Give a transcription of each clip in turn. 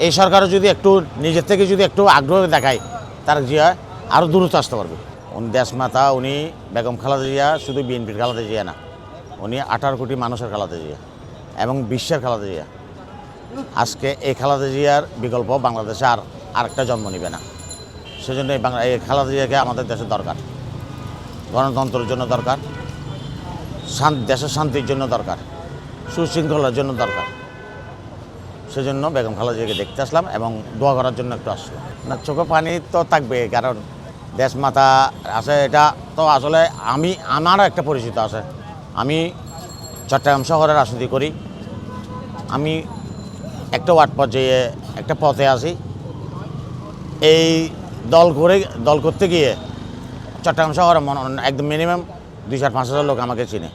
এই সরকারও যদি একটু নিজের থেকে যদি একটু আগ্রহ দেখায়, তার জিয়া আরও দ্রুত আসতে পারবে। উনি দেশমাতা, উনি বেগম খালেদা জিয়া শুধু বিএনপির খালেদা জিয়া না, উনি 18 কোটি মানুষের খালেদা জিয়া এবং বিশ্বের খালেদা জিয়া। আজকে এই খালেদা জিয়ার বিকল্প বাংলাদেশে আরেকটা জন্ম নেবে না। সেজন্য এই খালেদা জিয়াকে আমাদের দেশের দরকার, গণতন্ত্রের জন্য দরকার, দেশের শান্তির জন্য দরকার, সুশৃঙ্খলার জন্য দরকার। সেজন্য বেগম খালেদা জিয়াকে দেখতে আসলাম এবং দোয়া করার জন্য একটু আসলাম। না, চোখে পানি তো থাকবে, কারণ দেশমাতা আছে, এটা তো আসলে আমারও একটা পরিচিত আছে। আমি চট্টগ্রাম শহরে রাজনীতি করি। আমি একটা ওয়ার্ড পর্যায়ে একটা পথে আছি। এই দল করতে গিয়ে চট্টগ্রাম শহরে একদম মিনিমাম 2,000-5,000 লোক আমাকে চিনে।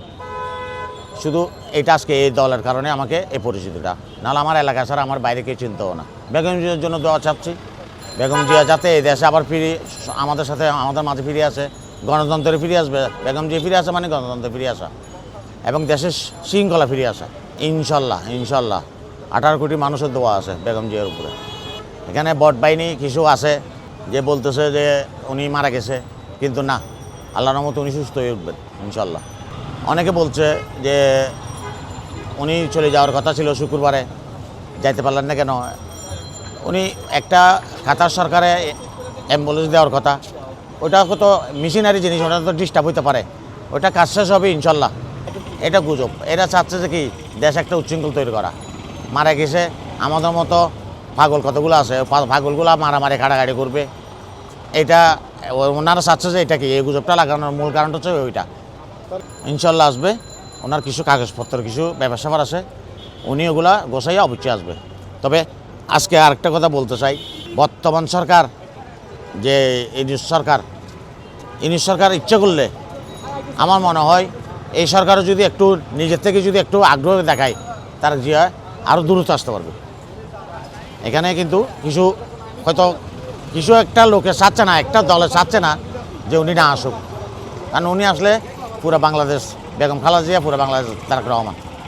শুধু এটা আজকে এই দলের কারণে আমাকে এই পরিচিতিটা, নাহলে আমার এলাকা ছাড়া আমার বাইরে কেউ চিনতেও না। বেগম জিয়ার জন্য দোয়া চাচ্ছি, বেগম জিয়া যাতে এই দেশে আবার আমাদের সাথে আমাদের মাঝে ফিরে আসে, গণতন্ত্রে ফিরে আসবে। বেগম জিয়া ফিরে আসা মানে গণতন্ত্রে ফিরে আসা এবং দেশের শৃঙ্খলা ফিরে আসা। ইনশাল্লাহ 18 কোটি মানুষের দোয়া আছে বেগম জিয়ার উপরে। এখানে বট বাহিনী কিছু আছে যে বলতেছে যে উনি মারা গেছে, কিন্তু না, আল্লাহর রহমতে উনি সুস্থ হয়ে উঠবেন ইনশাল্লাহ। অনেকে বলছে যে উনি চলে যাওয়ার কথা ছিল শুক্রবারে, যাইতে পারলেন না কেন? উনি একটা কাতার সরকারে অ্যাম্বুলেন্স দেওয়ার কথা, ওইটা তো মেশিনারি জিনিস, ওটা তো ডিস্টার্ব হইতে পারে, ওইটা কাজ শেষ হবে ইনশাল্লাহ। এটা গুজব। এরা চাচ্ছে যে কি দেশ একটা উচ্ছৃঙ্খল তৈরি করা। মারা গেছে, আমাদের মতো পাগল কতগুলো আছে, পাগলগুলো মারামারি কাটাকাটি করবে। এটা ওনারা চাচ্ছে যে এটা কি, এই গুজবটা লাগানোর মূল কারণটা হচ্ছে ওইটা। ইনশাল্লাহ আসবে, ওনার কিছু কাগজপত্র, কিছু ব্যবসা আছে, উনি ওগুলা গোছাইয়া অবশ্যই আসবে। তবে আজকে আরেকটা কথা বলতে চাই, বর্তমান সরকার যে ইউনিশ সরকার ইচ্ছে করলে আমার মনে হয় এই সরকারও যদি একটু নিজের থেকে যদি একটু আগ্রহ দেখায়, তার জিয়া আরও দ্রুত আসতে পারবে। এখানে কিন্তু কিছু একটা লোকে চাচ্ছে না, একটা দলে চাচ্ছে না যে উনি না আসুক, কারণ উনি আসলে পুরো বাংলাদেশ, বেগম খালেদা জিয়া পুরো বাংলাদেশ তারেক রহমান।